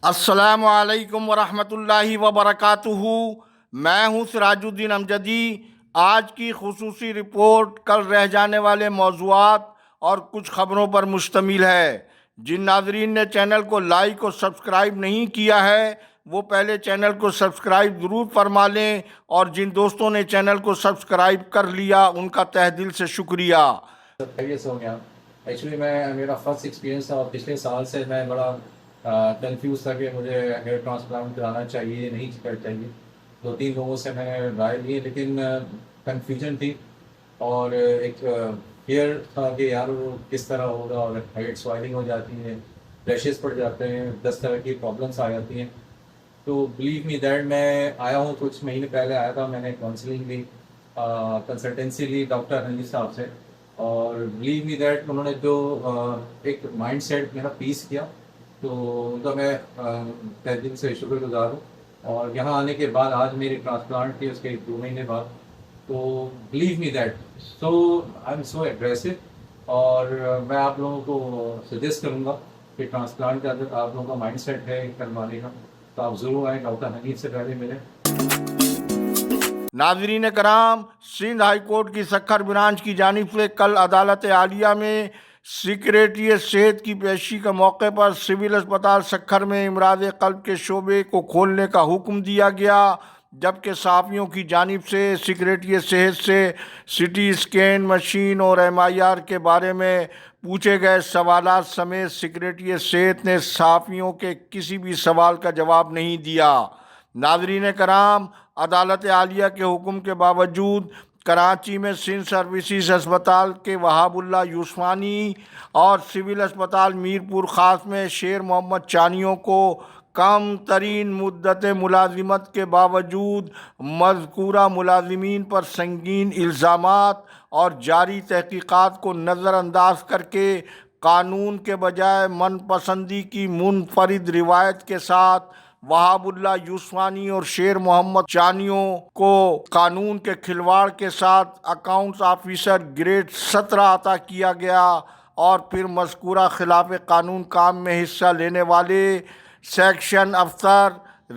السلام علیکم ورحمۃ اللہ وبرکاتہ۔ میں ہوں سراج الدین امجدی۔ آج کی خصوصی رپورٹ کل رہ جانے والے موضوعات اور کچھ خبروں پر مشتمل ہے۔ جن ناظرین نے چینل کو لائک اور سبسکرائب نہیں کیا ہے وہ پہلے چینل کو سبسکرائب ضرور فرما لیں، اور جن دوستوں نے چینل کو سبسکرائب کر لیا ان کا تہ دل سے شکریہ۔ خیریت ہو گیا۔ ایکچولی میرا فرسٹ ایکسپیرینس تھا اور پچھلے سال سے میں بڑا کنفیوز تھا کہ مجھے ہیئر ٹرانسپلانٹ کرانا چاہیے نہیں چاہیے۔ 2-3 لوگوں سے میں نے رائے لی لیکن کنفیوژن تھی، اور ایک فیئر تھا کہ یار وہ کس طرح ہوگا، اور ہیڈ سوائلنگ ہو جاتی ہے، ریشز پڑ جاتے ہیں، 10 طرح کی پرابلمس آ جاتی ہیں۔ تو بلیو می دیٹ میں آیا ہوں، کچھ مہینے پہلے آیا تھا، میں نے کاؤنسلنگ لی، کنسلٹنسی لی ڈاکٹر حنیف صاحب سے، اور بلیو می دیٹ انہوں نے جو ایک مائنڈ سیٹ میرا پیس کیا، تو ان کا میں تہ دل سے شکر گزار ہوں۔ اور یہاں آنے کے بعد آج میری ٹرانسپلانٹ تھی اس کے 2 مہینے بعد، تو believe me that I am so aggressive, اور میں آپ لوگوں کو سجیسٹ کروں گا کہ ٹرانسپلانٹ کا اگر آپ لوگوں کا مائنڈ سیٹ ہے کروانے کا تو آپ ضرور آئیں، ڈاکٹر حنیف سے پہلے ملیں۔ ناظرین کرام، سندھ ہائی کورٹ کی سکھر برانچ کی جانب سے کل عدالت عالیہ میں سیکریٹریٹ صحت کی پیشی کے موقع پر سول اسپتال سکھر میں امراض قلب کے شعبے کو کھولنے کا حکم دیا گیا، جبکہ صحافیوں کی جانب سے سیکریٹریٹ صحت سے سی ٹی اسکین مشین اور MRI کے بارے میں پوچھے گئے سوالات سمیت سیکریٹریٹ صحت نے صحافیوں کے کسی بھی سوال کا جواب نہیں دیا۔ ناظرین کرام، عدالت عالیہ کے حکم کے باوجود کراچی میں سندھ سروسز ہسپتال کے وہاب اللہ یوسفانی اور سول اسپتال میرپور خاص میں شیر محمد چانیوں کو کم ترین مدت ملازمت کے باوجود مذکورہ ملازمین پر سنگین الزامات اور جاری تحقیقات کو نظر انداز کر کے قانون کے بجائے من پسندی کی منفرد روایت کے ساتھ وہاب اللہ یوسفانی اور شیر محمد چانیوں کو قانون کے کھلواڑ کے ساتھ اکاؤنٹس آفیسر گریڈ 17 عطا کیا گیا، اور پھر مذکورہ خلاف قانون کام میں حصہ لینے والے سیکشن افسر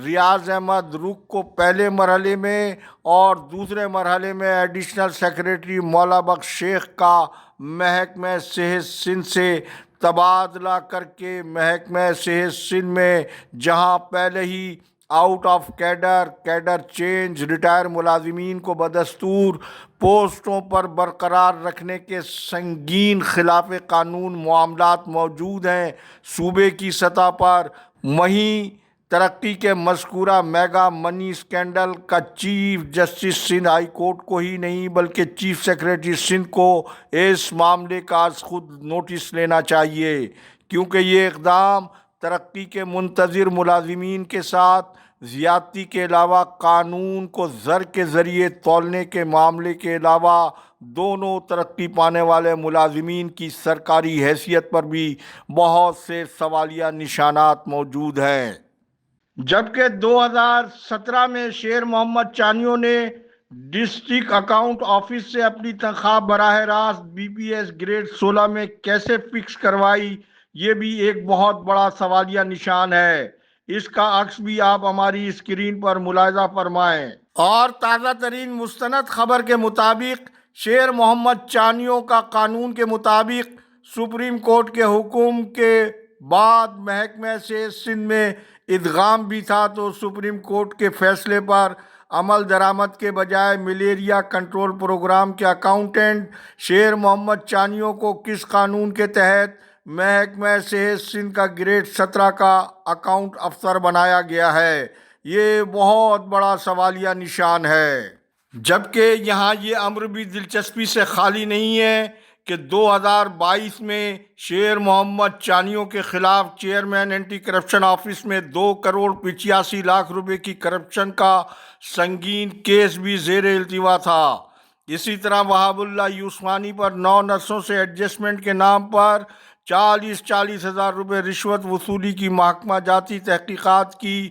ریاض احمد رک کو پہلے مرحلے میں اور دوسرے مرحلے میں ایڈیشنل سیکریٹری مولا بخش شیخ کا محکمہ صحت سندھ سے تبادلہ کر کے محکمہ صحت سندھ میں، جہاں پہلے ہی out of cadre change retire ملازمین کو بدستور پوسٹوں پر برقرار رکھنے کے سنگین خلاف قانون معاملات موجود ہیں صوبے کی سطح پر، وہیں ترقی کے مذکورہ میگا منی اسکینڈل کا chief justice Sindh high court کو ہی نہیں بلکہ چیف سیکریٹری سندھ کو اس معاملے کا از خود نوٹس لینا چاہیے، کیونکہ یہ اقدام ترقی کے منتظر ملازمین کے ساتھ زیادتی کے علاوہ قانون کو زر کے ذریعے تولنے کے معاملے کے علاوہ دونوں ترقی پانے والے ملازمین کی سرکاری حیثیت پر بھی بہت سے سوالیہ نشانات موجود ہیں۔ جبکہ 2017 میں شیر محمد چانیوں نے ڈسٹرکٹ اکاؤنٹ آفس سے اپنی تنخواہ براہ راست BPS گریڈ 16 میں کیسے فکس کروائی، یہ بھی ایک بہت بڑا سوالیہ نشان ہے۔ اس کا عکس بھی آپ ہماری اسکرین پر ملاحظہ فرمائیں۔ اور تازہ ترین مستند خبر کے مطابق شیر محمد چانیوں کا قانون کے مطابق سپریم کورٹ کے حکم کے بعد محکمہ صحت سندھ میں ادغام بھی تھا، تو سپریم کورٹ کے فیصلے پر عمل درآمد کے بجائے ملیریا کنٹرول پروگرام کے اکاؤنٹنٹ شیر محمد چانیوں کو کس قانون کے تحت محکمہ صحت سندھ کا گریڈ 17 کا اکاؤنٹ افسر بنایا گیا ہے، یہ بہت بڑا سوالیہ نشان ہے۔ جبکہ یہاں یہ امر بھی دلچسپی سے خالی نہیں ہے کہ 2022 میں شیر محمد چانیوں کے خلاف چیئرمین اینٹی کرپشن آفس میں 2.85 کروڑ روپے کی کرپشن کا سنگین کیس بھی زیر التوا تھا۔ اسی طرح وہاب اللہ یوسفانی پر 9 نرسوں سے ایڈجسٹمنٹ کے نام پر 40 ہزار روپے رشوت وصولی کی محکمہ جاتی تحقیقات کی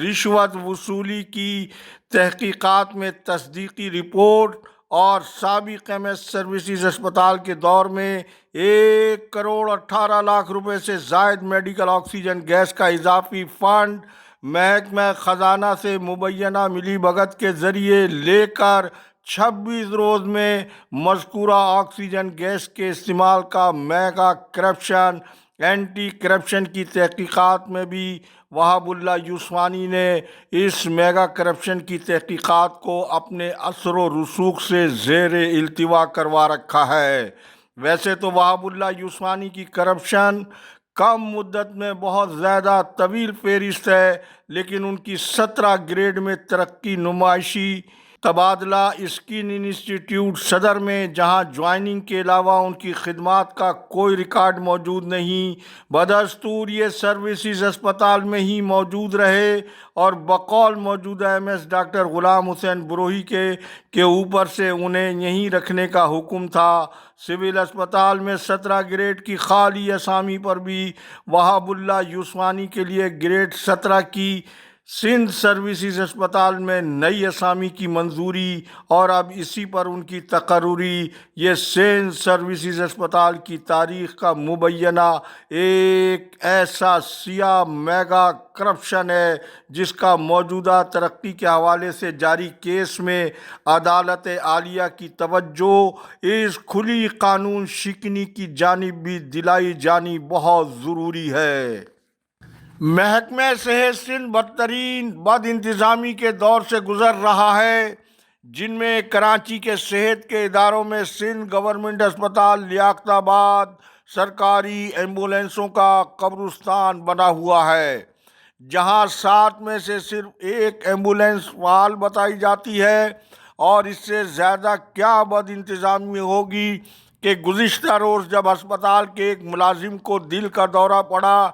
رشوت وصولی کی تحقیقات میں تصدیقی رپورٹ اور سابق ایم ایس سروسز اسپتال کے دور میں 1,18,00,000 روپے سے زائد میڈیکل آکسیجن گیس کا اضافی فنڈ محکمہ خزانہ سے مبینہ ملی بھگت کے ذریعے لے کر 26 روز میں مذکورہ آکسیجن گیس کے استعمال کا میگا کرپشن اینٹی کرپشن کی تحقیقات میں بھی وہاب اللہ یوسفانی نے اس میگا کرپشن کی تحقیقات کو اپنے اثر و رسوخ سے زیر التوا کروا رکھا ہے۔ ویسے تو وہاب اللہ یوسفانی کی کرپشن کم مدت میں بہت زیادہ طویل فہرست ہے، لیکن ان کی 17 گریڈ میں ترقی نمائشی تبادلہ اسکن انسٹیٹیوٹ صدر میں، جہاں جوائننگ کے علاوہ ان کی خدمات کا کوئی ریکارڈ موجود نہیں، بدستور یہ سروسز اسپتال میں ہی موجود رہے اور بقول موجودہ ایم ایس ڈاکٹر غلام حسین بروہی کے اوپر سے انہیں یہیں رکھنے کا حکم تھا۔ سول اسپتال میں 17 گریڈ کی خالی اسامی پر بھی وہاب اللہ یوسفانی کے لیے گریڈ 17 کی سندھ سروسز اسپتال میں نئی اسامی کی منظوری اور اب اسی پر ان کی تقرری، یہ سندھ سروسز اسپتال کی تاریخ کا مبینہ ایک ایسا سیاہ میگا کرپشن ہے جس کا موجودہ ترقی کے حوالے سے جاری کیس میں عدالت عالیہ کی توجہ اس کھلی قانون شکنی کی جانب بھی دلائی جانی بہت ضروری ہے۔ محکمہ صحت سندھ بدترین بد انتظامی کے دور سے گزر رہا ہے، جن میں کراچی کے صحت کے اداروں میں سندھ گورنمنٹ اسپتال لیاقت آباد سرکاری ایمبولینسوں کا قبرستان بنا ہوا ہے، جہاں 7 میں سے صرف 1 ایمبولینس فعال بتائی جاتی ہے۔ اور اس سے زیادہ کیا بد انتظامی ہوگی کہ گزشتہ روز جب اسپتال کے ایک ملازم کو دل کا دورہ پڑا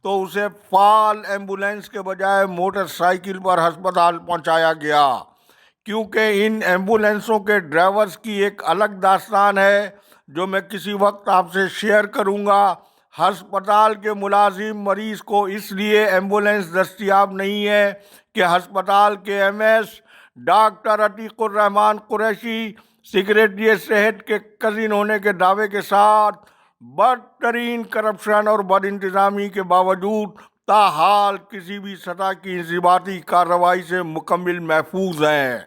تو اسے فعال ایمبولینس کے بجائے موٹر سائیکل پر ہسپتال پہنچایا گیا، کیونکہ ان ایمبولینسوں کے ڈرائیورز کی ایک الگ داستان ہے جو میں کسی وقت آپ سے شیئر کروں گا۔ ہسپتال کے ملازم مریض کو اس لیے ایمبولینس دستیاب نہیں ہے کہ ہسپتال کے ایم ایس ڈاکٹر عتیق الرحمان قریشی سیکریٹری صحت کے کزن ہونے کے دعوے کے ساتھ بدترین کرپشن اور بد انتظامی کے باوجود تاحال کسی بھی سطح کی انضباطی کارروائی سے مکمل محفوظ ہیں۔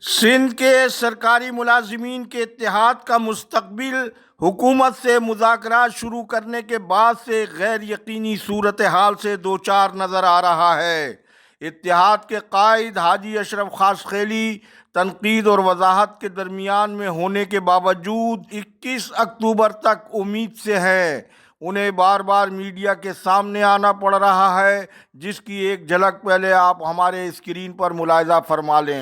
سندھ کے سرکاری ملازمین کے اتحاد کا مستقبل حکومت سے مذاکرات شروع کرنے کے بعد سے غیر یقینی صورتحال سے دوچار نظر آ رہا ہے۔ اتحاد کے قائد حاجی اشرف خاصخیلی تنقید اور وضاحت کے درمیان میں ہونے کے باوجود 21 اکتوبر تک امید سے ہیں۔ انہیں بار بار میڈیا کے سامنے آنا پڑ رہا ہے، جس کی ایک جھلک پہلے آپ ہمارے اسکرین پر ملاحظہ فرما لیں۔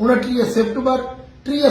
30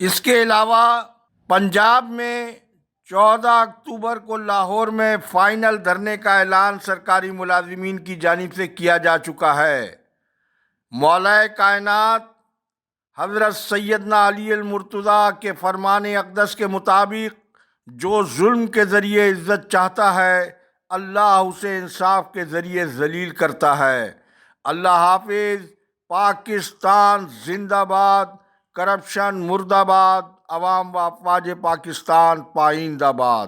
اس کے علاوہ پنجاب میں 14 اکتوبر کو لاہور میں فائنل دھرنے کا اعلان سرکاری ملازمین کی جانب سے کیا جا چکا ہے۔ مولا کائنات حضرت سیدنا علی المرتضیٰ کے فرمان اقدس کے مطابق جو ظلم کے ذریعے عزت چاہتا ہے، اللہ اسے انصاف کے ذریعے ذلیل کرتا ہے۔ اللہ حافظ۔ پاکستان زندہ باد، کرپشن مرد آباد، عوام و افواج پاکستان پائند آباد۔